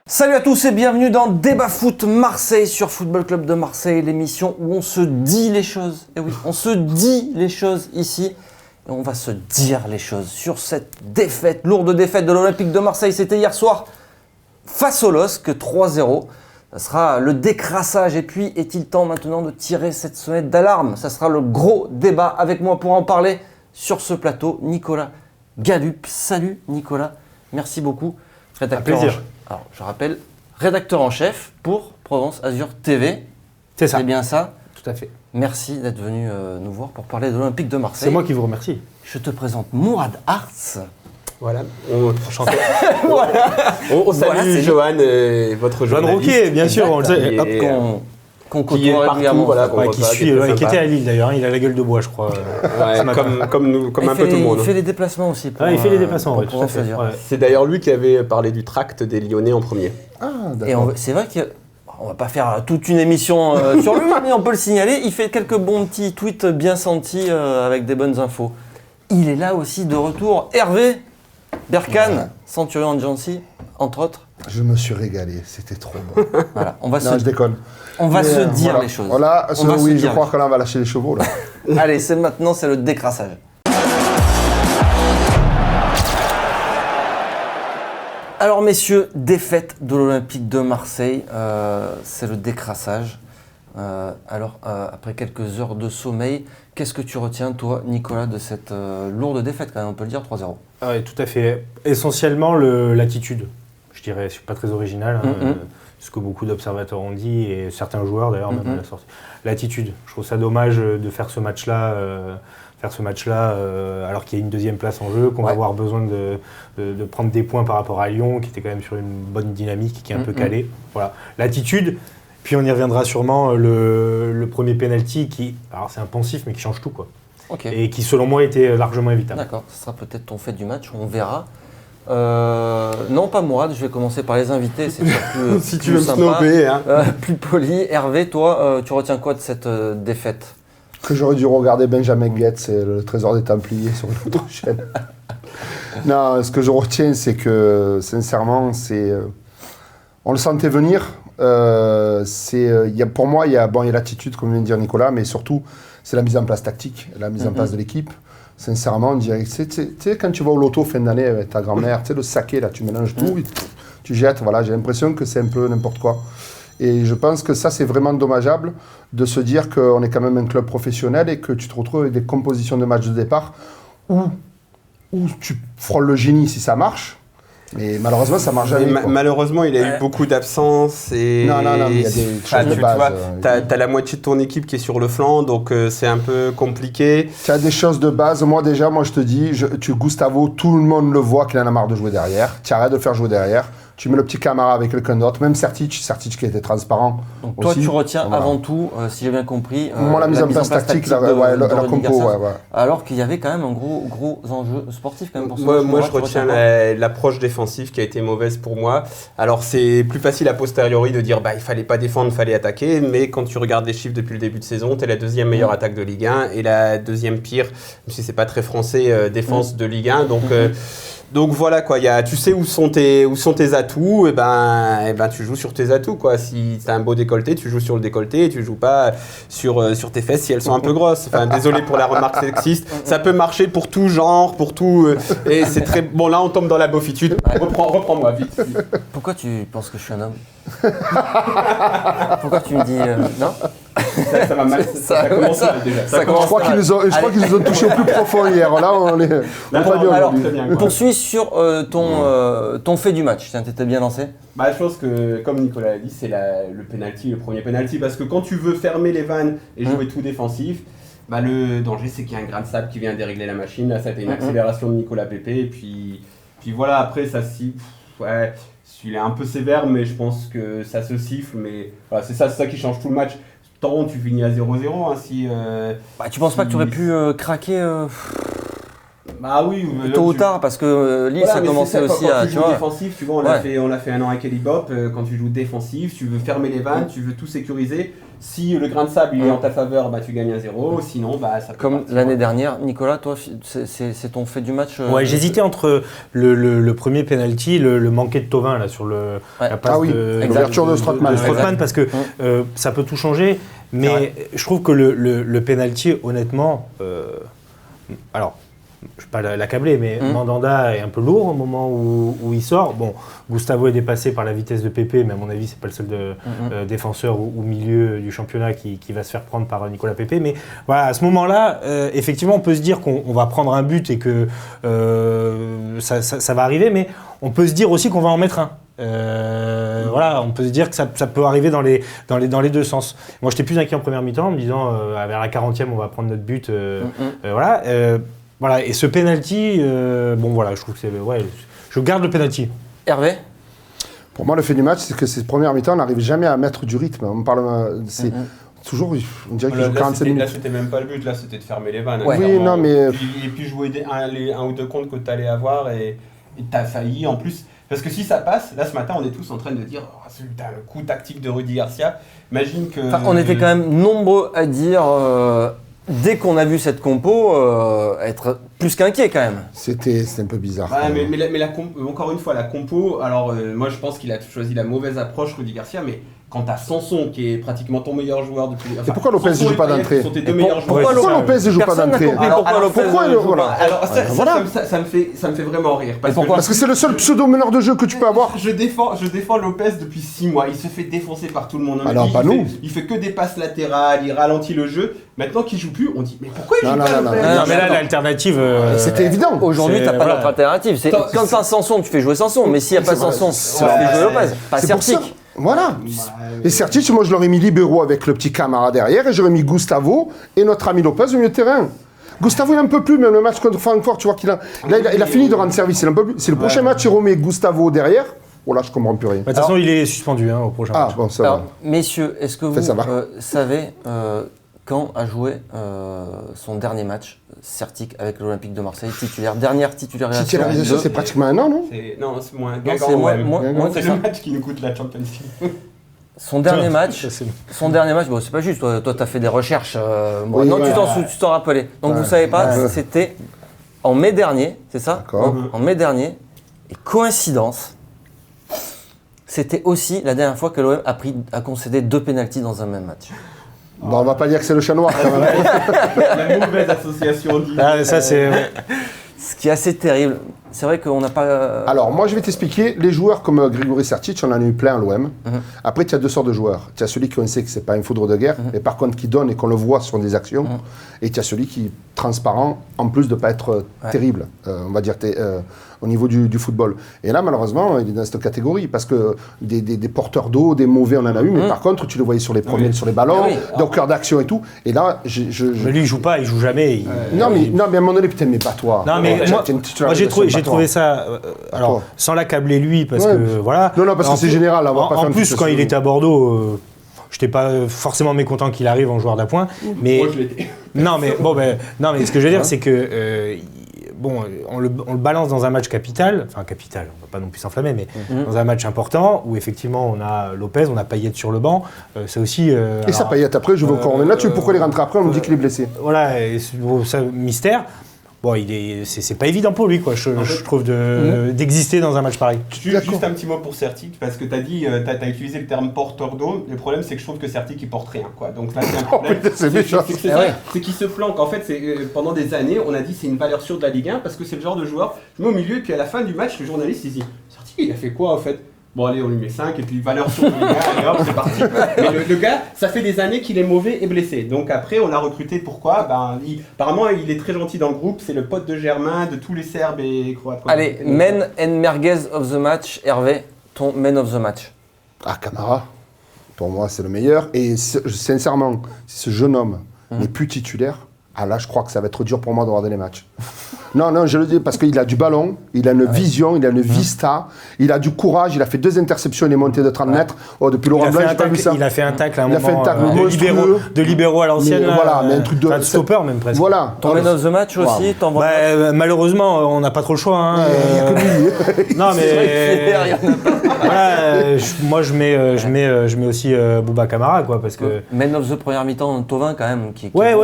Salut à tous et bienvenue dans Débat Foot Marseille sur Football Club de Marseille, l'émission où on se dit les choses. Et oui, on se dit les choses ici et on va se dire les choses sur cette défaite, lourde défaite de l'Olympique de Marseille. C'était hier soir face au LOSC, 3-0. Ça sera le décrassage et puis est-il temps maintenant de tirer cette sonnette d'alarme? Ça sera le gros débat avec moi pour en parler sur ce plateau. Nicolas Galup. Salut Nicolas, merci beaucoup. Rédacteur Un plaisir. Alors, je rappelle, rédacteur en chef pour Provence Azur TV. C'est ça. C'est bien ça. Tout à fait. Merci d'être venu nous voir pour parler de l'Olympique de Marseille. C'est moi qui vous remercie. Je te présente Mourad Hartz. Voilà, Enchanté. on salue Voilà, c'est Johan, votre Johan journaliste. Roquier, bien sûr, on le sait. Qui Hop, est, Qu'on qui est côtoie partout, régulièrement. voilà, qu'on Ouais, reçoit, qui est était à Lille d'ailleurs, hein, il a la gueule de bois, je crois. Ouais, ce matin. comme un peu tout le monde. Il fait les déplacements aussi. Pour, Il fait les déplacements, pour oui, tout à Provence fait. Azur. Ouais. C'est d'ailleurs lui qui avait parlé du tract des Lyonnais en premier. Ah, Et d'accord. c'est vrai que on va pas faire toute une émission sur lui, mais on peut le signaler. Il fait quelques bons petits tweets bien sentis avec des bonnes infos. Il est là aussi de retour. Hervé Berkane, Centurion de Jancy, entre autres. Je me suis régalé, c'était trop bon. Voilà, on va Non, je déconne. on va Mais, se dire voilà. les choses. Voilà, On va se oui, je dire. crois que là, on va lâcher les chevaux. Là. Allez, c'est le décrassage. Alors messieurs, défaite de l'Olympique de Marseille, c'est le décrassage. Après quelques heures de sommeil, qu'est-ce que tu retiens toi, Nicolas, de cette lourde défaite quand même, on peut le dire, 3-0? Oui, tout à fait. Essentiellement l'attitude, je dirais. C'est pas très original, hein, ce que beaucoup d'observateurs ont dit, et certains joueurs d'ailleurs, même à la sortie. L'attitude, je trouve ça dommage de faire ce match-là. Alors qu'il y a une deuxième place en jeu, qu'on va avoir besoin de prendre des points par rapport à Lyon, qui était quand même sur une bonne dynamique, qui est un peu calé. Voilà. L'attitude, puis on y reviendra sûrement, le premier penalty qui, alors c'est un pensif, mais qui change tout, quoi. Okay. Et qui selon moi était largement évitable. D'accord, ce sera peut-être ton fait du match, on verra. Non, pas Mourad, je vais commencer par les invités, c'est toujours plus, Si tu plus veux me sympa, snobber, hein. plus poli. Hervé, toi, tu retiens quoi de cette défaite? Que j'aurais dû regarder Benjamin Guette, c'est le trésor des Templiers sur une autre chaîne. Non, ce que je retiens, c'est que, sincèrement, on le sentait venir. Pour moi, il y a l'attitude, comme vient de dire Nicolas, mais surtout, c'est la mise en place tactique, la mise en place de l'équipe. Sincèrement, on dirait que tu sais, quand tu vas au loto fin d'année avec ta grand-mère, tu sais, le saké, là, tu mélanges tout, tu jettes, voilà, j'ai l'impression que c'est un peu n'importe quoi. Et je pense que ça, c'est vraiment dommageable de se dire qu'on est quand même un club professionnel et que tu te retrouves avec des compositions de match de départ où tu frôles le génie si ça marche. Mais malheureusement, ça marche jamais. Malheureusement, il a eu beaucoup d'absences. Et Non, mais il y a des choses de tu base. vois, t'as la moitié de ton équipe qui est sur le flanc, donc c'est un peu compliqué. Tu as des choses de base. Moi, je te dis, Gustavo, tout le monde le voit qu'il en a marre de jouer derrière. Tu arrêtes de le faire jouer derrière. Tu mets le petit Camara avec quelqu'un d'autre, même Sertic qui était transparent. Donc toi, aussi. tu retiens Voilà. avant tout, si j'ai bien compris, Moi, la mise en place tactique, la Rudy compo, Garcia, ouais. alors qu'il y avait quand même un gros enjeu sportif quand même pour ce Moi, match. je retiens l'approche défensive qui a été mauvaise pour moi. Alors, c'est plus facile a posteriori de dire il fallait pas défendre, il fallait attaquer. Mais quand tu regardes les chiffres depuis le début de saison, tu es la deuxième meilleure attaque de Ligue 1 et la deuxième pire, même si c'est pas très français, défense de Ligue 1. Donc voilà quoi, tu sais où sont tes atouts, et ben tu joues sur tes atouts quoi. Si tu as un beau décolleté, tu joues sur le décolleté et tu joues pas sur tes fesses si elles sont un peu grosses. Enfin désolé pour la remarque sexiste, ça peut marcher pour tout genre, pour tout et c'est très bon là on tombe dans la beaufitude. Reprends-moi vite. Pourquoi tu penses que je suis un homme? Pourquoi tu me dis non? Ça va mal, ça commence mal déjà. Ça commence Je crois qu'ils nous ont touché au plus profond hier. Là, on est pas bien alors, aujourd'hui. on poursuit sur ton fait du match. Tiens, t'étais bien lancé. Je pense que, comme Nicolas l'a dit, c'est le premier penalty. Parce que quand tu veux fermer les vannes et jouer tout défensif, le danger, c'est qu'il y a un grain de sable qui vient dérégler la machine. Là, ça a été une accélération de Nicolas Pepe. Et puis voilà, après, ça siffle. Ouais, il est un peu sévère, mais je pense que ça se siffle. Mais voilà, c'est ça qui change tout le match. Tu finis à 0-0. Hein, tu penses pas que tu aurais pu craquer Bah oui, tôt ou tard, parce que Lille, ça commençait aussi à. Quand tu joues défensif, tu vois, on a fait un an avec Eli Bop. Quand tu joues défensif, tu veux fermer les vannes, tu veux tout sécuriser. Si le grain de sable il est en ta faveur, bah tu gagnes 1-0. Sinon, bah ça peut Comme partir. l'année dernière, Nicolas, toi, c'est ton fait du match. Ouais, j'hésitais entre le premier penalty, le manqué de Thauvin là sur la passe l'ouverture de Strootman. Parce que ça peut tout changer. Mais je trouve que le penalty, honnêtement, alors. Je ne vais pas l'accabler, mais Mandanda est un peu lourd au moment où il sort. Bon, Gustavo est dépassé par la vitesse de Pépé, mais à mon avis, ce n'est pas le seul défenseur ou milieu du championnat qui va se faire prendre par Nicolas Pépé. Mais voilà, à ce moment-là, effectivement, on peut se dire qu'on va prendre un but et que ça va arriver, mais on peut se dire aussi qu'on va en mettre un. Voilà, on peut se dire que ça peut arriver dans les deux sens. Moi, j'étais plus inquiet en première mi-temps en me disant vers la 40e, on va prendre notre but. Voilà. Voilà, et ce penalty, bon voilà, je trouve que c'est. Ouais, je garde le penalty. Hervé ? Pour moi, le fait du match, c'est que ces premières mi-temps, on n'arrive jamais à mettre du rythme. On parle. C'est toujours. On dirait qu'il joue 47 minutes. Là, c'était même pas le but, là, c'était de fermer les vannes. Ouais. Oui, non, mais. Et puis jouer un ou deux comptes que tu allais avoir et tu as failli en plus. Parce que si ça passe, là ce matin, on est tous en train de dire oh, c'est le coup tactique de Rudy Garcia. Imagine que. Enfin, on était quand même nombreux à dire. Dès qu'on a vu cette compo, être plus qu'inquiet quand même. C'était un peu bizarre. Ouais, mais encore une fois, la compo, alors moi je pense qu'il a choisi la mauvaise approche, Rudy Garcia, mais quand t'as Sanson qui est pratiquement ton meilleur joueur depuis. Et pourquoi Lopez ne joue pas d'entrée ? Pourquoi Lopez ne joue pas d'entrée ? Alors ça me fait vraiment rire. Parce que c'est le seul pseudo-meneur de jeu que tu peux avoir. Je défends Lopez depuis 6 mois. Il se fait défoncer par tout le monde. Alors pas nous. Il fait que des passes latérales, il ralentit le jeu. Maintenant qu'il joue plus, on dit mais pourquoi il joue pas Lopez ? Non, mais là l'alternative. C'était évident. Aujourd'hui, t'as pas d'autre alternative. Quand t'as Sanson, tu fais jouer Sanson. Mais s'il n'y a pas Sanson, tu fais jouer Lopez. Pas Sertic. Voilà. Et Sertic, moi je l'aurais mis libéraux avec le petit Camara derrière et j'aurais mis Gustavo et notre ami Lopez au milieu de terrain. Gustavo il en peut plus, même le match contre Francfort, tu vois qu'il a fini de rendre service. C'est le prochain match, il remet Gustavo derrière. Oh là, je comprends plus rien. De toute façon, il est suspendu au prochain match. Bon, ça va. Messieurs, est-ce que vous savez quand a joué son dernier match, Sertic avec l'Olympique de Marseille, titulaire, dernière titularisation. Titularisation, c'est pratiquement un an, non ? Non, c'est moins. C'est le match qui nous coûte la Champions League. Son dernier match, bon, c'est pas juste, toi t'as fait des recherches, tu t'en rappelais. Donc vous savez pas, c'était en mai dernier, c'est ça ? En mai dernier, et coïncidence, c'était aussi la dernière fois que l'OM a concédé 2 pénaltys dans un même match. Bon, on va pas dire que c'est le chat noir quand même. La mauvaise association. Ça c'est. Ce qui est assez terrible. C'est vrai qu'on n'a pas. Alors, moi, je vais t'expliquer. Les joueurs comme Grégory Sertic, on en a eu plein à l'OM. Après, tu as 2 sortes de joueurs. Tu as celui qu'on sait que c'est pas une foudre de guerre, mais par contre qui donne et qu'on le voit sur des actions. Et tu as celui qui est transparent, en plus de ne pas être terrible, on va dire, au niveau du football. Et là, malheureusement, il est dans cette catégorie parce que des porteurs d'eau, des mauvais, on en a eu, mais par contre, tu le voyais sur les premiers, sur les ballons, dans le cœur d'action et tout. Et là, Mais lui, il joue pas, il joue jamais. Non, mais à un moment donné, putain, mais pas toi. Non, mais moi j'ai trouvé ça. Alors, sans l'accabler lui, parce que voilà. Non, parce que c'est général. Là, en plus, quand il était à Bordeaux. Je n'étais pas forcément mécontent qu'il arrive en joueur d'appoint, mais moi je l'étais. Non mais ce que je veux dire c'est que on le balance dans un match capital, on va pas non plus s'enflammer, mais dans un match important où effectivement on a Lopez, on a Payet sur le banc, c'est aussi. Et ça Payet après, je veux qu'on revienne là-dessus. Pourquoi il rentre après ? On nous dit qu'il est blessé. Voilà, ça mystère. Bon, c'est pas évident pour lui, quoi, je trouve, d'exister dans un match pareil. Juste un petit mot pour Sertic, parce que tu as dit, t'as utilisé le terme porteur d'eau. Le problème, c'est que je trouve que Sertic, il porte rien, quoi. Donc là, c'est un problème. C'est qu'il se planque. En fait, pendant des années, on a dit c'est une valeur sûre de la Ligue 1, parce que c'est le genre de joueur, je mets au milieu, et puis à la fin du match, le journaliste, il dit Sertic, il a fait quoi, en fait ? Bon allez, on lui met 5 et puis valeur sur le gars, et hop, c'est parti. Mais le gars, ça fait des années qu'il est mauvais et blessé. Donc après, on l'a recruté, pourquoi ? Apparemment, il est très gentil dans le groupe, c'est le pote de Germain, de tous les Serbes et Croates. Allez, man and merguez of the match, Hervé, ton man of the match. Camara, pour moi c'est le meilleur. Et sincèrement, si ce jeune homme n'est plus titulaire, Ah là, je crois que ça va être dur pour moi de regarder les matchs. Non, je le dis parce qu'il a du ballon, il a une vision, il a une vista, il a du courage, il a fait 2 interceptions, il est monté de 30 mètres. Oh, depuis Laurent Blanc, j'ai pas vu ça. Il a fait un tacle à un Il a fait moment un tacle de libéraux à l'ancienne. Mais voilà, mais un truc de stopper même presque. Voilà. Ton man of the match aussi, malheureusement, on n'a pas trop le choix. Hein. Il n'y a que lui. Non, mais voilà, moi je mets aussi Bouba Camara, quoi, parce que. Man of the première mi-temps, Thauvin quand même. Ouais,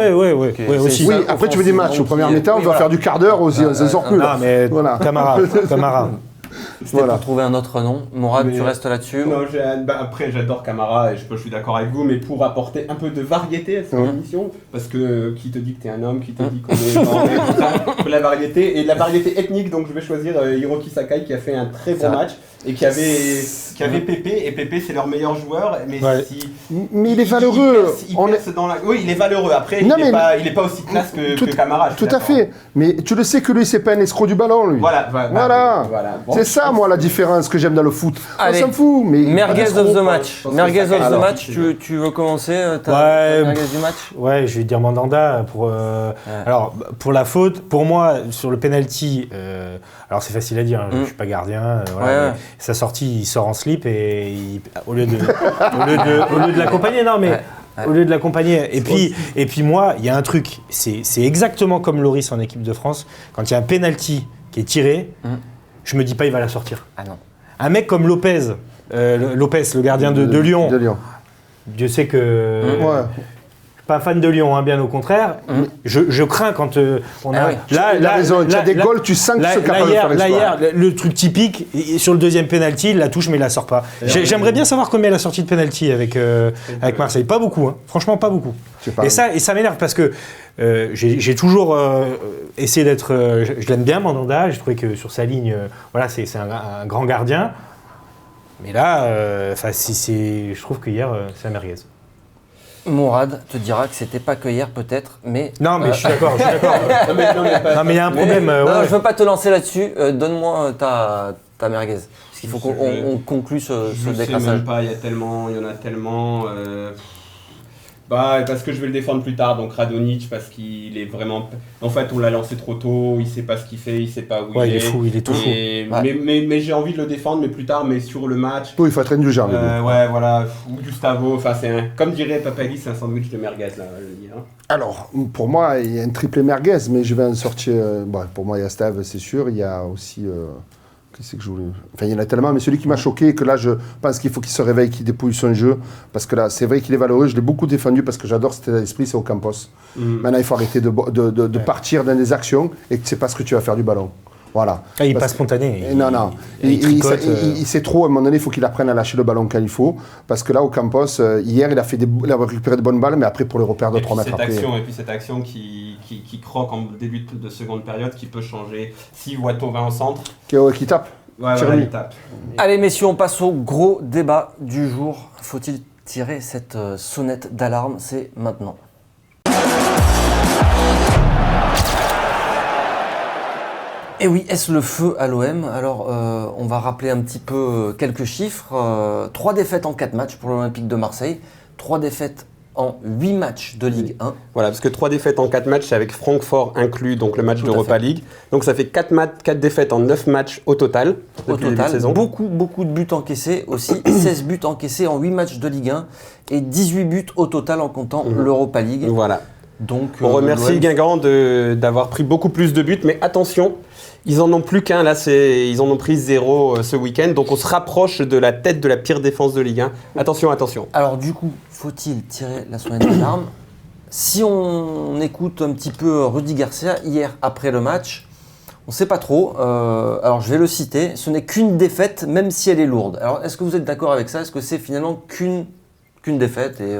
aussi. Oui, après tu veux des matchs. Au premier mi-temps, on doit faire du quart d'heure aussi, on se sort plus. Non, mais voilà. Camara. C'était pour trouver un autre nom. Mourad, tu restes là-dessus? Non, après j'adore Camara et je suis d'accord avec vous, mais pour apporter un peu de variété à cette émission, parce que qui te dit que t'es un homme, qui te dit qu'on est tout ça, la variété, et de la variété ethnique, donc je vais choisir Hiroki Sakai qui a fait un très bon match et qui avait Pépé, et Pépé c'est leur meilleur joueur, mais mais il est valeureux. Oui, il est valeureux, après il est pas aussi classe que Camara. Tout à fait, mais tu le sais que lui c'est pas un escroc du ballon, lui. Voilà. Bon, c'est ça moi la différence que j'aime dans le foot. On s'en fout, mais merguez of the match. Merguez of the match, tu veux commencer ta merguez du match? Ouais, je vais dire Mandanda alors pour la faute, pour moi sur le penalty, alors c'est facile à dire, je suis pas gardien, sa sortie, il sort en slip et au lieu de l'accompagner, au lieu de l'accompagner. Et puis moi, il y a un truc, c'est exactement comme Loris en équipe de France, quand il y a un penalty qui est tiré, je me dis pas il va la sortir. Ah non. Un mec comme Lopez, le gardien de Lyon. Dieu sait que pas fan de Lyon, hein, bien au contraire. Je crains quand on a. Tu as raison, tu as des goals, tu sens que tu es capable de faire l'exploit. Hier, le truc typique, sur le deuxième penalty, il la touche, mais il la sort pas. J'aimerais bien savoir combien il a sorti de penalty avec Marseille. Pas beaucoup, hein. Franchement, pas beaucoup. Et ça m'énerve parce que j'ai toujours essayé d'être. Je l'aime bien, Mandanda. J'ai trouvé que sur sa ligne, c'est un grand gardien. Mais là, je trouve que hier, c'est un merguez. Mourad te dira que c'était pas que hier peut-être, mais... Non, mais je suis d'accord. Non, mais il y a un problème. Non, je veux pas te lancer là-dessus. Donne-moi ta merguez. Parce qu'il faut qu'on conclue ce décrassage. Je sais même pas, il y en a tellement... parce que je vais le défendre plus tard, donc Radonjic, parce qu'il est vraiment... En fait, on l'a lancé trop tôt, il sait pas ce qu'il fait, il sait pas où il est. Il est tout fou. Mais j'ai envie de le défendre, mais plus tard, mais sur le match... Oui, il faut être indulgent. Ou Gustavo, comme dirait Papali, c'est un sandwich de merguez, là, je dis. Alors, pour moi, il y a un triplé merguez, mais je vais en sortir... pour moi, il y a Stave, c'est sûr, il y a aussi... Qu'est-ce que je voulais... Enfin, il y en a tellement, mais celui qui m'a choqué, que là, je pense qu'il faut qu'il se réveille, qu'il dépouille son jeu. Parce que là, c'est vrai qu'il est valeureux. Je l'ai beaucoup défendu parce que j'adore cet état d'esprit, c'est Ocampos. Maintenant, il faut arrêter de partir dans des actions et que tu ne sais pas ce que tu vas faire du ballon. Voilà. Il n'est pas spontané. Non. Il sait trop, à un moment donné, il faut qu'il apprenne à lâcher le ballon quand il faut. Parce que là, Ocampos, hier, il a récupéré de bonnes balles, mais après, pour les repères de 3 mètres après. Et puis cette action qui croque en début de seconde période, qui peut changer. Si Watto va en centre. Qui tape. Il tape. Allez, messieurs, on passe au gros débat du jour. Faut-il tirer cette sonnette d'alarme? C'est maintenant. Et oui, est-ce le feu à l'OM? Alors, on va rappeler un petit peu quelques chiffres. 3 défaites en 4 matchs pour l'Olympique de Marseille. 3 défaites en 8 matchs de Ligue 1. Voilà, parce que 3 défaites en 4 matchs, c'est avec Francfort inclus, donc le match d'Europa League. Donc ça fait 4 défaites en 9 matchs au total. Depuis le début de saison. Beaucoup de buts encaissés aussi. 16 buts encaissés en 8 matchs de Ligue 1 et 18 buts au total en comptant l'Europa League. Voilà. Donc, on remercie Guingamp d'avoir pris beaucoup plus de buts, mais attention, ils en ont plus qu'un, là ils en ont pris 0 ce week-end, donc on se rapproche de la tête de la pire défense de Ligue 1. Attention. Alors du coup, faut-il tirer la sonnette d'alarme? Si on écoute un petit peu Rudy Garcia, hier après le match, on ne sait pas trop, alors je vais le citer, ce n'est qu'une défaite, même si elle est lourde. Alors est-ce que vous êtes d'accord avec ça? Est-ce que c'est finalement qu'une défaite et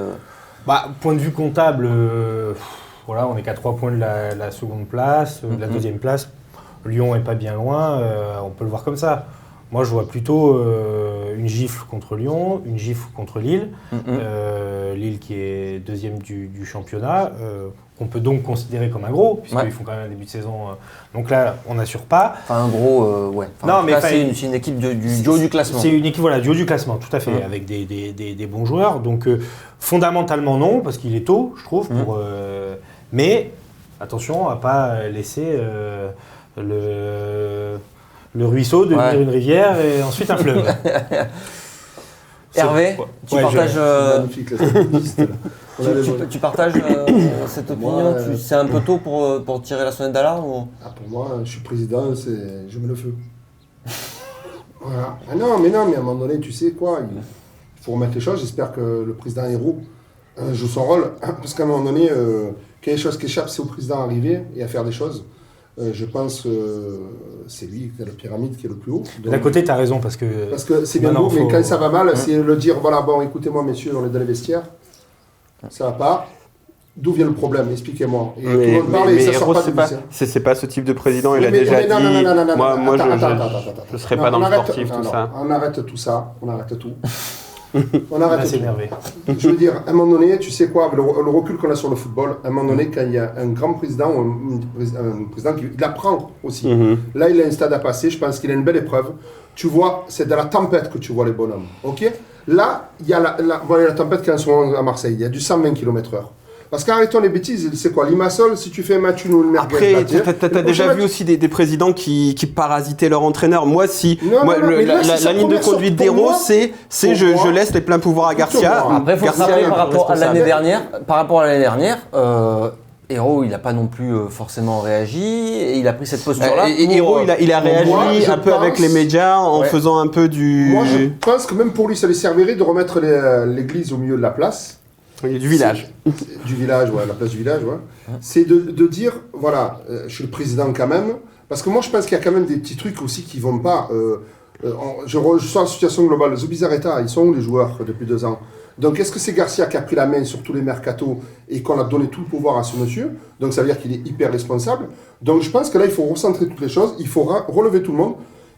point de vue comptable, on est qu'à 3 points de la seconde place, de la deuxième place. Lyon n'est pas bien loin, on peut le voir comme ça. Moi, je vois plutôt une gifle contre Lyon, une gifle contre Lille. Lille qui est deuxième du championnat, qu'on peut donc considérer comme un gros, puisqu'ils font quand même un début de saison. Donc là, on n'assure pas. Enfin, un gros, ouais. Non, mais c'est une équipe du haut du classement. C'est une équipe du haut du classement, tout à fait, avec des bons joueurs. Donc, fondamentalement, non, parce qu'il est tôt, je trouve. Mais attention à pas laisser le ruisseau devenir une rivière et ensuite un fleuve. Hervé, tu partages, magnifique, là, c'est bouddhiste, là. tu partages cette opinion. C'est un peu tôt pour tirer la sonnette d'alarme ou... Pour moi, je suis président, je mets le feu. Voilà. Ah non, mais à un moment donné, tu sais quoi, il faut remettre les choses. J'espère que le président Hérault joue son rôle. Parce qu'à un moment donné, qu'il y a des choses qui échappent, c'est au président à arriver et à faire des choses. Je pense que c'est lui qui a la pyramide qui est le plus haut. D'un côté, tu as raison, parce que c'est bien beau, mais quand ça va mal, c'est le dire, voilà, bon, écoutez-moi, messieurs, on est dans les vestiaires, ça va pas. D'où vient le problème? Expliquez-moi. Et tout le monde parle et ça sort pas de c'est pas ce type de président, il a mais, déjà mais, dit. Non, Moi, attends. Je serais pas dans le sportif, tout ça. On arrête tout ça, on arrête tout. On va s'énerver. Je veux dire, à un moment donné, tu sais quoi, avec le recul qu'on a sur le football, à un moment donné, quand il y a un grand président ou un président qui il apprend aussi. Là, il a un stade à passer, je pense qu'il a une belle épreuve. Tu vois, c'est dans la tempête que tu vois les bonhommes. Ok? Là, il y a la tempête qui est en ce moment à Marseille. Il y a du 120 km/h. Parce qu'arrêtons les bêtises, c'est quoi? Limassol, si tu fais un match ou une merguez. Après, t'as déjà vu aussi des présidents qui parasitaient leur entraîneur. Moi, la ligne de conduite d'Hérault, c'est je laisse les pleins pouvoirs à Garcia. Après, il faut se rappeler par rapport à l'année dernière, Hérault, il n'a pas non plus forcément réagi et il a pris cette posture-là. Hérault, il a réagi un peu avec les médias en faisant un peu du... Moi, je pense que même pour lui, ça lui servirait de remettre l'église au milieu de la place. Du village. Du village, ouais, la place du village, ouais. C'est de dire, voilà, je suis le président quand même, parce que moi je pense qu'il y a quand même des petits trucs aussi qui vont pas. Je sors la situation globale. Zubizarreta, ils sont où les joueurs depuis 2 ans? Donc est-ce que c'est Garcia qui a pris la main sur tous les mercatos et qu'on a donné tout le pouvoir à ce monsieur? Donc ça veut dire qu'il est hyper responsable. Donc je pense que là il faut recentrer toutes les choses, il faut relever tout le monde.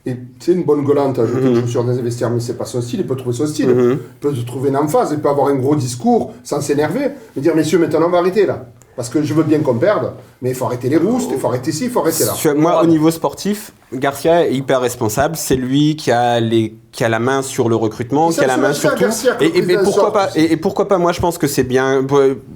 Et c'est une bonne gueulante à jeter une chaussure dans les vestiaires, mais c'est pas son style, il peut trouver son style. Il peut se trouver une emphase, il peut avoir un gros discours sans s'énerver, mais dire messieurs, maintenant on va arrêter là. Parce que je veux bien qu'on perde, mais il faut arrêter les roustes, il faut arrêter ci, il faut arrêter là. Moi, au niveau sportif, Garcia est hyper responsable. C'est lui qui a la main sur le recrutement, qui a la main sur tout. Et pourquoi pas, moi je pense que c'est bien.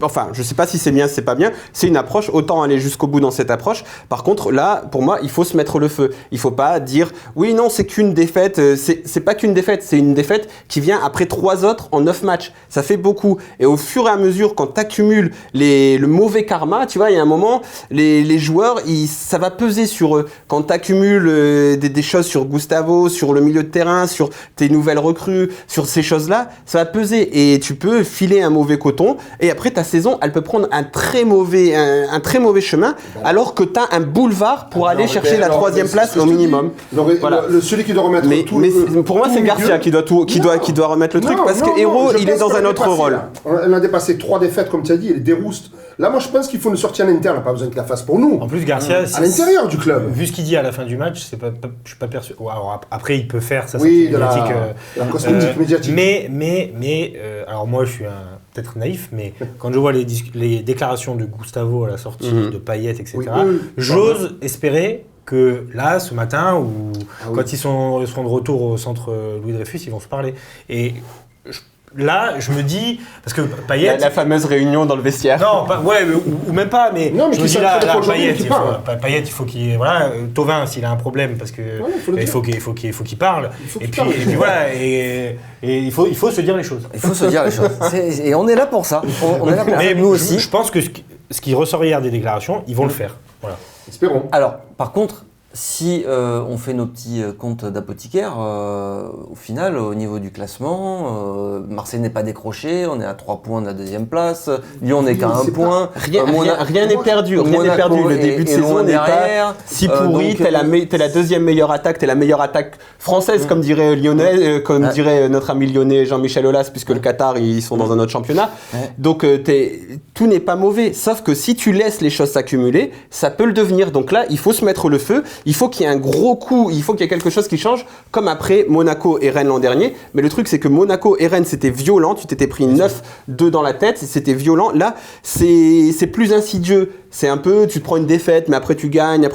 Enfin, je sais pas si c'est bien, si c'est pas bien. C'est une approche, autant aller jusqu'au bout dans cette approche. Par contre, là, pour moi, il faut se mettre le feu. Il faut pas dire, oui, non, c'est qu'une défaite. C'est pas qu'une défaite, c'est une défaite qui vient après 3 autres en 9 matchs. Ça fait beaucoup. Et au fur et à mesure, quand tu accumules le mauvais karma, tu vois, il y a un moment, les joueurs, ça va peser sur eux. Quand tu accumules des choses sur Gustavo, sur le milieu de terrain, sur tes nouvelles recrues, sur ces choses-là, ça va peser. Et tu peux filer un mauvais coton. Et après, ta saison, elle peut prendre un très mauvais chemin, alors que tu as un boulevard pour aller chercher la 3e place au minimum. Voilà. Celui qui doit remettre tout. Mais pour moi, c'est Garcia qui doit remettre le truc, parce que Hérault, il est dans un autre rôle. On a dépassé 3 défaites, comme tu as dit, et des roustes. Là, moi, je pense qu'il faut une sortie en interne. On n'a pas besoin qu'il la fasse pour nous. En plus, Garcia, à l'intérieur du club. Vu ce qu'il dit à la fin du match, je suis pas persuadé. Alors, après, il peut faire ça. Oui, de la cosmétique médiatique. Mais alors moi, je suis peut-être naïf, mais quand je vois les déclarations de Gustavo à la sortie, de Payet, etc., j'ose espérer que là, ce matin, quand ils seront de retour au centre Louis Dreyfus, ils vont se parler. Et là, je me dis, parce que Payet... La fameuse réunion dans le vestiaire. Non, ou même pas, mais je me dis là Payet, il faut qu'il... Voilà, Thauvin, s'il a un problème, parce que il faut qu'il parle. Et puis voilà, et il faut se dire les choses. Il faut se dire les choses. Et on est là pour ça. On est là pour ça, nous aussi. Je pense que ce qui ressort hier des déclarations, ils vont le faire. Voilà. Espérons. Alors, par contre, si on fait nos petits comptes d'apothicaire, au final, au niveau du classement, Marseille n'est pas décroché, on est à 3 points de la 2e place, Lyon n'est qu'à 1 point. Rien n'est perdu. Le début de saison n'est pas si pourri. T'es la 2e meilleure attaque, t'es la meilleure attaque française, comme dirait dirait notre ami lyonnais Jean-Michel Aulas, puisque le Qatar, ils sont dans un autre championnat. Donc, tout n'est pas mauvais. Sauf que si tu laisses les choses s'accumuler, ça peut le devenir. Donc là, il faut se mettre le feu. Il faut qu'il y ait un gros coup, il faut qu'il y ait quelque chose qui change, comme après Monaco et Rennes l'an dernier. Mais le truc, c'est que Monaco et Rennes, c'était violent. Tu t'étais pris 9-2 dans la tête, c'était violent. Là, c'est plus insidieux. c'est un peu, tu te prends une défaite, mais après tu gagnes,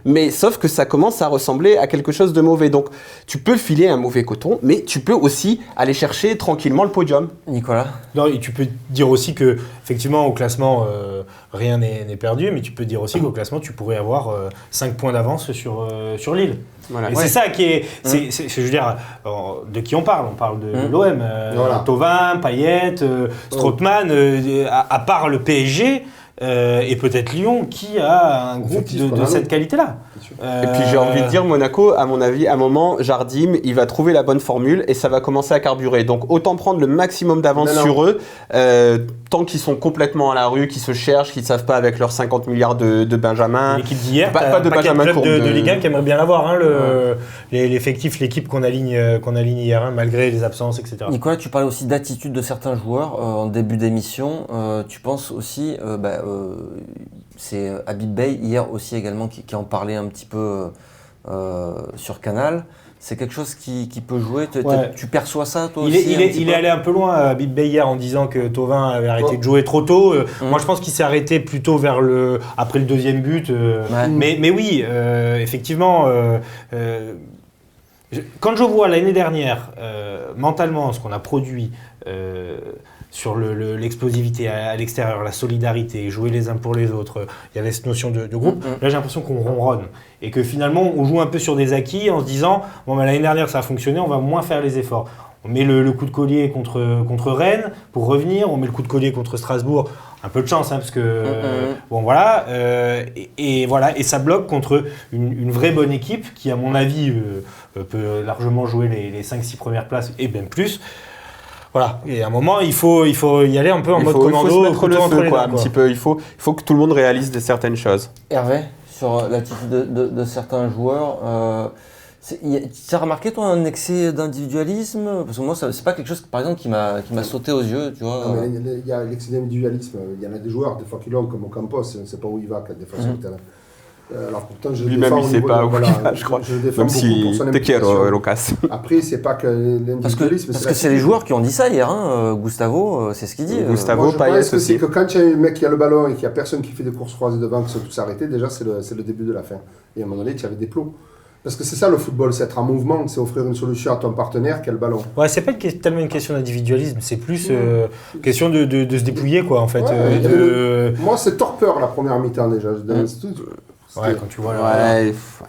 mais sauf que ça commence à ressembler à quelque chose de mauvais. Donc, tu peux filer un mauvais coton, mais tu peux aussi aller chercher tranquillement le podium. Nicolas? Non, et tu peux dire aussi que, effectivement, au classement, rien n'est perdu, mais tu peux dire aussi qu'au classement, tu pourrais avoir 5 points d'avance sur Lille. Voilà. Et c'est ça qui est, je veux dire, de qui on parle de l'OM, Voilà. Thauvin, Payet, Strootman, à part le PSG et peut-être Lyon, qui a un groupe de cette qualité-là. Et puis j'ai envie de dire, Monaco, à mon avis, à un moment, Jardim, il va trouver la bonne formule et ça va commencer à carburer. Donc autant prendre le maximum d'avance sur eux, tant qu'ils sont complètement à la rue, qu'ils se cherchent, qu'ils ne savent pas avec leurs 50 milliards de Benjamin. L'équipe d'hier, pas de Benjamin club Courbe. de Ligue 1 qui aimerait bien l'avoir, hein, l'effectif, l'équipe qu'on aligne hier, hein, malgré les absences, etc. Nicolas, tu parlais aussi d'attitude de certains joueurs en début d'émission. Tu penses aussi, c'est Habib Beye hier aussi également qui en parlait un petit peu sur Canal. C'est quelque chose qui peut jouer. Tu perçois ça, toi aussi? Il est allé un peu loin, Habib Beye, hier, en disant que Thauvin avait arrêté de jouer trop tôt. Moi, je pense qu'il s'est arrêté plutôt après le deuxième but. Mais oui, effectivement, quand je vois l'année dernière, mentalement, ce qu'on a produit sur l'explosivité à l'extérieur, la solidarité, jouer les uns pour les autres, il y avait cette notion de groupe. Là, j'ai l'impression qu'on ronronne et que finalement, on joue un peu sur des acquis en se disant « bon, l'année dernière, ça a fonctionné, on va moins faire les efforts ». On met le coup de collier contre Rennes pour revenir, on met le coup de collier contre Strasbourg, un peu de chance, hein, parce que bon voilà, et ça bloque contre une vraie bonne équipe qui, à mon avis, peut largement jouer les 5-6 premières places et bien plus. Voilà, et à un moment, il faut y aller un peu en mode commando. Il faut se mettre le feu, quoi. Un petit peu. Il faut que tout le monde réalise certaines choses. Hervé, sur l'attitude de certains joueurs, tu as remarqué, toi, un excès d'individualisme? Parce que moi, c'est pas quelque chose, par exemple, qui m'a sauté aux yeux, tu vois. Non, mais il y a l'excès d'individualisme. Il y en a des joueurs, des fois, qui l'ont, comme Ocampos, on ne sait pas où il va, des fois, sur le terrain. Alors pourtant, je lui-même, il ne sait pas où il va, je crois. Même si te quiero, Lucas. Après, c'est pas que l'individualisme. Parce que c'est les joueurs qui ont dit ça hier, hein. Gustavo, c'est ce qu'il dit. Gustavo, Payet aussi. C'est que quand il y a un mec qui a le ballon et qu'il n'y a personne qui fait des courses croisées devant, qui sont tous arrêtés, déjà, c'est le début de la fin. Et à un moment donné, tu avais des plots. Parce que c'est ça le football, c'est être en mouvement, c'est offrir une solution à ton partenaire qui a le ballon. Ouais, c'est pas tellement une question d'individualisme, c'est plus question de se dépouiller, quoi, en fait. Moi, c'est torpeur la première mi-temps déjà. Ouais, quand tu vois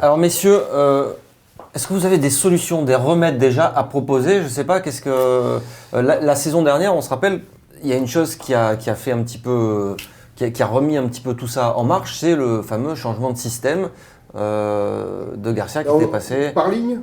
Alors messieurs, est-ce que vous avez des solutions, des remèdes déjà à proposer? Je sais pas, qu'est-ce que la saison dernière, on se rappelle, il y a une chose qui a fait un petit peu, qui a remis un petit peu tout ça en marche, c'est le fameux changement de système de Garcia qui était passé. Par ligne?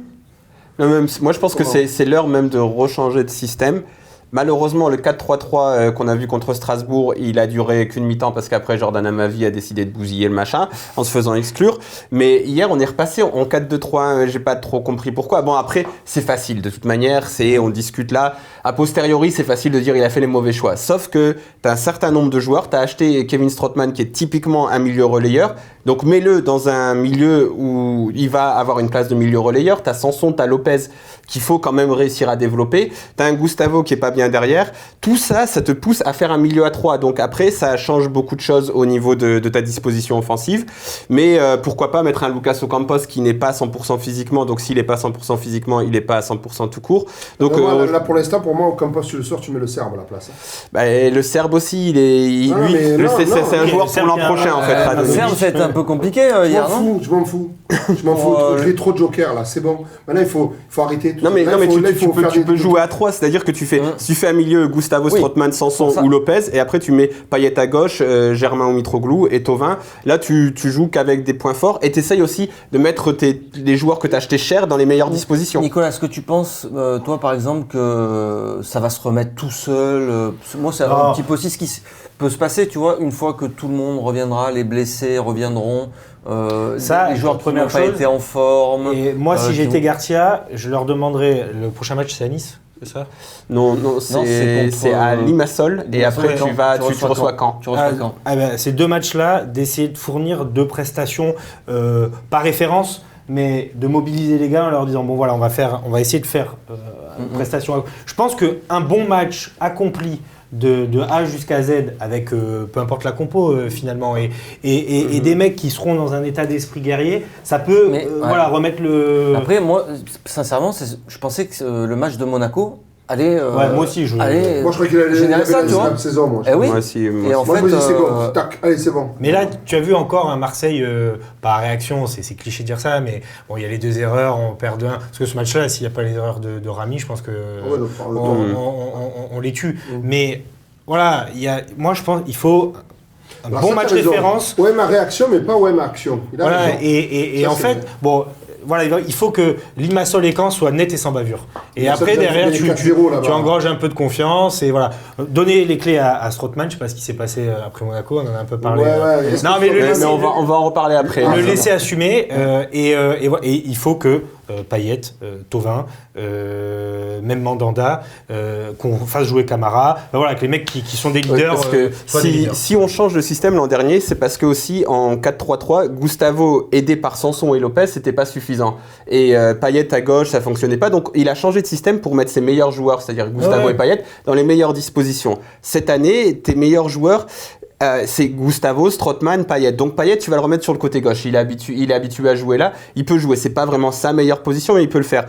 Non, moi, je pense que c'est l'heure même de rechanger de système. Malheureusement, le 4-3-3 qu'on a vu contre Strasbourg, il a duré qu'une mi-temps parce qu'après, Jordan Amavi a décidé de bousiller le machin en se faisant exclure. Mais hier, on est repassé en 4-2-3-1. J'ai pas trop compris pourquoi. Bon, après, c'est facile. De toute manière, on discute là. A posteriori, c'est facile de dire il a fait les mauvais choix. Sauf que tu as un certain nombre de joueurs. Tu as acheté Kevin Strootman qui est typiquement un milieu relayeur. Donc, mets-le dans un milieu où il va avoir une place de milieu relayeur. Tu as Sanson, tu as Lopez qu'il faut quand même réussir à développer. Tu as un Gustavo qui est pas bien derrière. Tout ça, ça te pousse à faire un milieu à 3. Donc après, ça change beaucoup de choses au niveau de ta disposition offensive. Mais pourquoi pas mettre un Lucas Ocampos qui n'est pas 100% physiquement. Donc s'il n'est pas 100% physiquement, il n'est pas à 100% tout court. Donc, là, pour l'instant, pour moi, Ocampos, tu le sors, tu mets le Serbe à la place. Le Serbe aussi, c'est un joueur pour l'an prochain en fait. Le Serbe, c'était un peu compliqué hier, non? Je m'en fous. J'ai trop de jokers là, c'est bon. Maintenant, il faut arrêter. Non mais tu peux jouer à 3, c'est-à-dire que tu fais un milieu Gustavo, Strootman, Sanson ou Lopez et après tu mets Payet à gauche, Germain ou Mitroglou et Thauvin. Là tu joues qu'avec des points forts et tu essayes aussi de mettre les joueurs que tu as achetés cher dans les meilleures dispositions. Nicolas, est-ce que tu penses, toi par exemple, que ça va se remettre tout seul? Moi c'est un petit peu aussi ce qui peut se passer, tu vois, une fois que tout le monde reviendra, les blessés reviendront. Les joueurs qui n'ont pas été en forme. Et moi, si j'étais Garcia, je leur demanderais. Le prochain match, c'est à Nice, c'est ça? Non, c'est à Limassol et après tu reçois Caen. Ces deux matchs-là, d'essayer de fournir deux prestations par référence, mais de mobiliser les gars en leur disant bon voilà, on va essayer de faire une prestation. Je pense qu'un bon match accompli de A jusqu'à Z avec peu importe la compo finalement et des mecs qui seront dans un état d'esprit guerrier, ça peut remettre le... Après, moi, sincèrement, je pensais que le match de Monaco allait... moi aussi, moi je crois qu'il allait générer ça, tu vois. la saison, moi. Oui. Moi aussi. Et en Moi, fait, je me dis, c'est bon, tac, allez, c'est bon. Mais là, tu as vu encore un Marseille par réaction, c'est cliché de dire ça, mais bon, il y a les 2 erreurs, on perd 2-1. Parce que ce match-là, s'il n'y a pas les erreurs de Rami, je pense que on les tue. Mais voilà, moi je pense qu'il faut un bon match référence. Ouais, ma réaction, mais pas ouais, ma action. Voilà, et ça, en fait, bon... Voilà, il faut que Limassol et Caen soient nets et sans bavure. Et après, derrière, tu engranges un peu de confiance et voilà. Donner les clés à Strootman, je ne sais pas ce qui s'est passé après Monaco, on en a un peu parlé. Non, mais on va en reparler après. Le laisser assumer et il faut que Payet, Thauvin, même Mandanda, qu'on fasse jouer Camara. Ben voilà, que les mecs qui sont des leaders. Parce que si on change de système l'an dernier, c'est parce que aussi en 4-3-3, Gustavo aidé par Sanson et Lopez, c'était pas suffisant. Et Payet à gauche, ça fonctionnait pas. Donc il a changé de système pour mettre ses meilleurs joueurs, c'est-à-dire Gustavo et Payet, dans les meilleures dispositions. Cette année, tes meilleurs joueurs, c'est Gustavo, Strootman, Payet. Donc Payet, tu vas le remettre sur le côté gauche. Il est habitué à jouer là. Il peut jouer. C'est pas vraiment sa meilleure position, mais il peut le faire.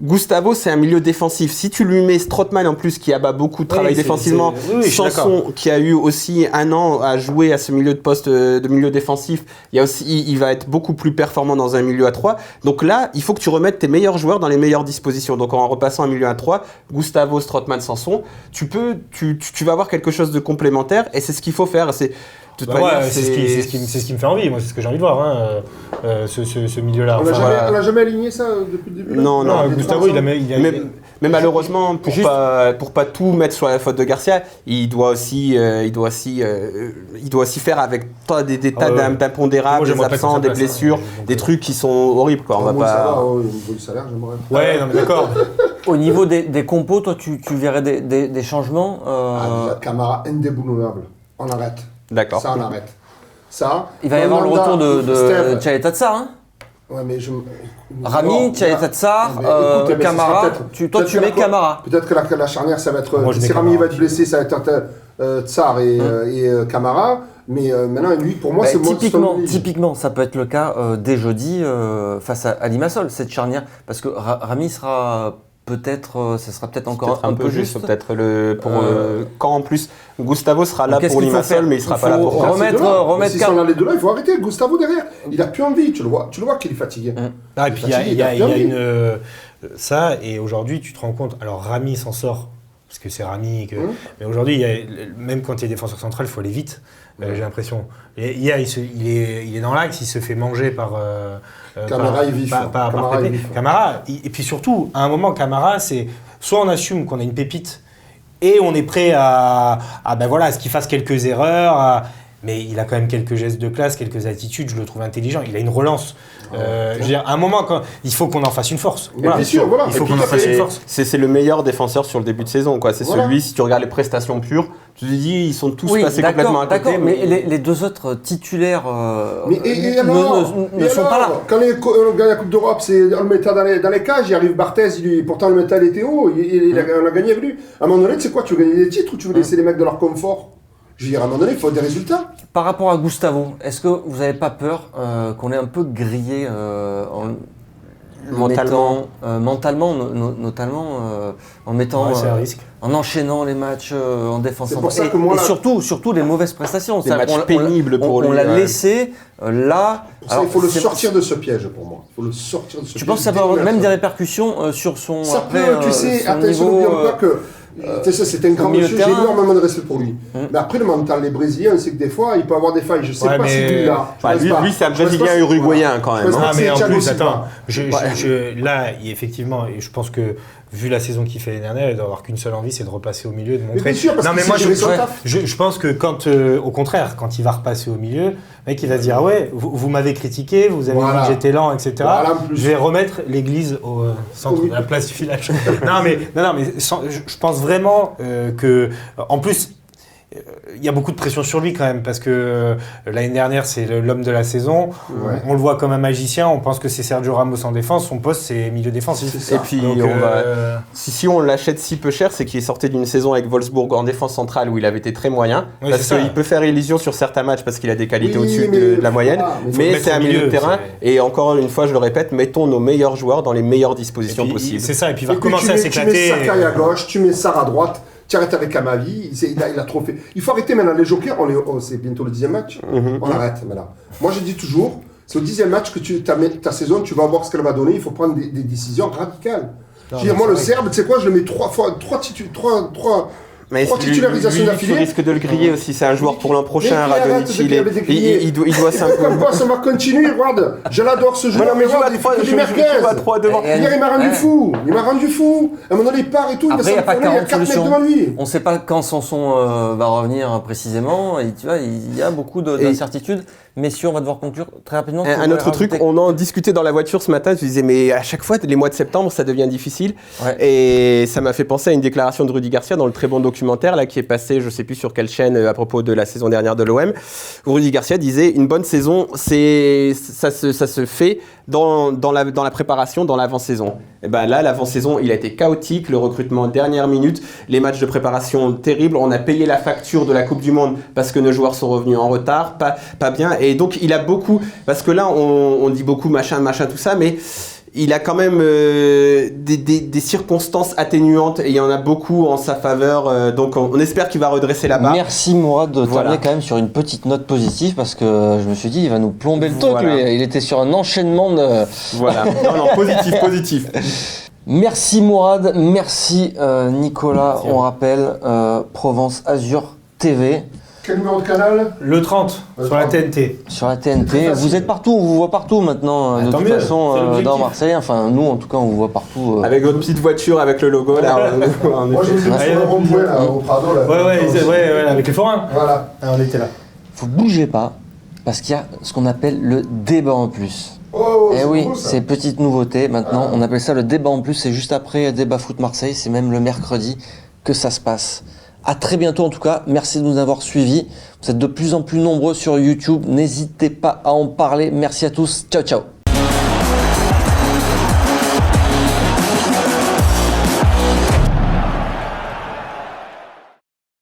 Gustavo, c'est un milieu défensif. Si tu lui mets Strootman en plus, qui abat beaucoup de travail défensivement, Sanson, qui a eu aussi 1 an à jouer à ce milieu de poste de milieu défensif, il va être beaucoup plus performant dans un milieu à 3. Donc là, il faut que tu remettes tes meilleurs joueurs dans les meilleures dispositions. Donc en repassant un milieu à 3, Gustavo, Strootman, Sanson, tu vas avoir quelque chose de complémentaire et c'est ce qu'il faut faire. C'est ce qui me fait envie, moi c'est ce que j'ai envie de voir, ce milieu-là. On n'a jamais aligné ça depuis le début là. Non, Gustavo, mais malheureusement, pour pas tout mettre sur la faute de Garcia, il doit aussi faire avec des tas d'impondérables, des absents, des blessures, des trucs qui sont horribles. Quoi. On va pas. Au niveau du salaire, j'aimerais. Ouais, non, mais d'accord. Au niveau des compos, toi, tu verrais des changements Camara indéboulonnable. On arrête. D'accord. Ça, on arrête. Ça. Il va y avoir le retour de Tchaïta Tsar, hein. Ouais, mais Rami, Tchaïta Tsar, Camara. Toi, tu mets Camara. Peut-être que la charnière, ça va être. Si Rami va être blessé, ça va être Tsar et Camara. Mais maintenant, lui, pour moi, c'est typiquement, ça peut être le cas dès jeudi face à Limassol, cette charnière. Parce que Rami sera. Peut-être, ça sera peut-être encore un peu juste. Peut-être quand en plus Gustavo sera là pour Limassol, mais il sera pas là pour remettre. Si on a les deux là, il faut arrêter Gustavo derrière. Il a plus envie, tu le vois qu'il est fatigué. Et puis il y a une ça et aujourd'hui tu te rends compte. Alors Rami s'en sort parce que c'est Rami. Mais aujourd'hui, même quand il est défenseur central, il faut aller vite. J'ai l'impression. Hier, il est dans l'axe, il se fait manger par. Camara est vif. Camara, et puis surtout, à un moment, Camara, c'est soit on assume qu'on a une pépite et on est prêt à ce qu'il fasse quelques erreurs, mais il a quand même quelques gestes de classe, quelques attitudes, je le trouve intelligent. Il a une relance. Je veux dire, à un moment, il faut qu'on en fasse une force. Voilà. Bien sûr, voilà. Il faut qu'on en fasse une force. C'est le meilleur défesseur sur le début de saison. C'est celui, si tu regardes les prestations pures, tu te dis, ils sont tous passés complètement à côté. D'accord, mais les 2 autres titulaires ne sont pas là. Quand on gagne la Coupe d'Europe, on le mettait dans les cages, il arrive Barthez, pourtant le mental était haut, on a gagné avec lui. À un moment donné, tu sais quoi, tu veux gagner des titres ou tu veux laisser les mecs de leur confort? Je veux dire, à un moment donné, il faut des résultats. Par rapport à Gustavo, est-ce que vous n'avez pas peur qu'on ait un peu grillé mentalement, notamment en mettant, c'est un risque. En enchaînant les matchs en défense. C'est pour ça que moi, et surtout les mauvaises prestations. Des matchs pénibles pour lui. On l'a laissé là. Il faut le sortir de ce piège pour moi. Il faut le sortir de ce piège. Tu penses que ça peut avoir même des répercussions sur son ça peut, tu sais, attention, n'oublions pas que c'est un grand monsieur, j'ai énormément de respect pour lui. Mais après, le mental, les Brésiliens, on sait que des fois, il peut avoir des failles. Je sais pas si lui, là. Lui, c'est un Brésilien uruguayen quand même. Mais en plus, attends, là, effectivement, et je pense que vu la saison qu'il fait l'année dernière, il doit avoir qu'une seule envie, c'est de repasser au milieu, de montrer. Mais bien sûr, parce non, mais moi, je pense que au contraire, quand il va repasser au milieu, le mec, il va se dire, vous m'avez critiqué, vous avez dit que j'étais lent, etc. Je vais remettre l'église au centre de la place du village. non, mais je pense vraiment que, en plus, il y a beaucoup de pression sur lui quand même, parce que l'année dernière, c'est l'homme de la saison. Ouais. On le voit comme un magicien, on pense que c'est Sergio Ramos en défense, son poste, c'est milieu défensif. Et puis, Donc, si on l'achète si peu cher, c'est qu'il est sorti d'une saison avec Wolfsburg en défense centrale où il avait été très moyen. Oui, parce c'est ça. qu'il peut faire illusion sur certains matchs parce qu'il a des qualités Oui, au-dessus mais de la moyenne. voilà, mais faut mais le mettre c'est au un milieu de milieu, terrain. c'est- Et encore une fois, je le répète, mettons nos meilleurs joueurs dans les meilleures dispositions Et puis, possibles. c'est ça, et puis il va Et puis recommencer à tu mets s'éclater. Sakai à gauche, tu mets Sarr à droite, tu arrêtes avec Amavi, il a trop fait. Il faut arrêter maintenant les jokers, c'est bientôt le 10e match, on arrête maintenant. Moi je dis toujours, c'est au 10e match que ta saison, tu vas voir ce qu'elle va donner, il faut prendre des décisions radicales. Je veux dire, moi le Serbe, tu sais quoi, je le mets trois Mais titularisations lui, d'affilée. tu risques de le griller aussi. C'est un joueur pour l'an prochain, Mais qui arrête Radonjic. de griller, Il doit Et simplement. comme quoi, ça va continuer, regarde. Je l'adore ce joueur, Mais mais regarde, il fait que du merguez. à 3 devant. Et- Hier, il m'a rendu Ouais. fou. Il m'a rendu fou. À un moment donné, il part et tout. Après, il n'y a pas il y a 40 4 mecs solutions. devant lui. On ne sait pas quand Sanson va revenir précisément. Et tu vois, il y a beaucoup d'incertitudes. Messieurs, on va devoir conclure très rapidement. Un autre truc, on en discutait dans la voiture ce matin, je disais mais à chaque fois les mois de septembre ça devient difficile Ouais. et ça m'a fait penser à une déclaration de Rudy Garcia dans le très bon documentaire là qui est passé je sais plus sur quelle chaîne à propos de la saison dernière de l'OM où Rudy Garcia disait une bonne saison ça se fait dans la préparation, dans l'avant-saison. Et ben là l'avant-saison il a été chaotique, le recrutement dernière minute, les matchs de préparation terribles, on a payé la facture de la Coupe du Monde parce que nos joueurs sont revenus en retard, pas bien. Et donc il a beaucoup, parce que là on dit beaucoup machin tout ça, mais il a quand même des circonstances atténuantes et il y en a beaucoup en sa faveur. Donc on espère qu'il va redresser la barre. Merci Mourad de Voilà. terminer quand même sur une petite note positive parce que je me suis dit il va nous plomber le truc. Voilà. Lui. Il était sur un enchaînement de... Voilà. Non, positif. Merci Mourad, merci Nicolas. Merci. On rappelle Provence Azur TV Quel numéro de canal? Le 30, sur la TNT. sur la TNT. Très facile. Vous êtes partout, on vous voit partout maintenant. Ah, De tant toute mieux, façon, c'est l'objectif. dans Marseille, enfin nous en tout cas, on vous voit partout. Avec votre petite voiture, avec le logo là. Moi, j'ai vu sur le rond-point, là, au Prado. Là. Ouais, avec les forains. Voilà. Ah, on était là. Vous bougez pas parce qu'il y a ce qu'on appelle le débat en plus. Oh, Eh c'est oui, beau, ça. c'est petite nouveauté. Maintenant, on appelle ça le débat en plus. C'est juste après débat foot Marseille. C'est même le mercredi que ça se passe. À très bientôt en tout cas. Merci de nous avoir suivis. Vous êtes de plus en plus nombreux sur YouTube. N'hésitez pas à en parler. Merci à tous. Ciao, ciao.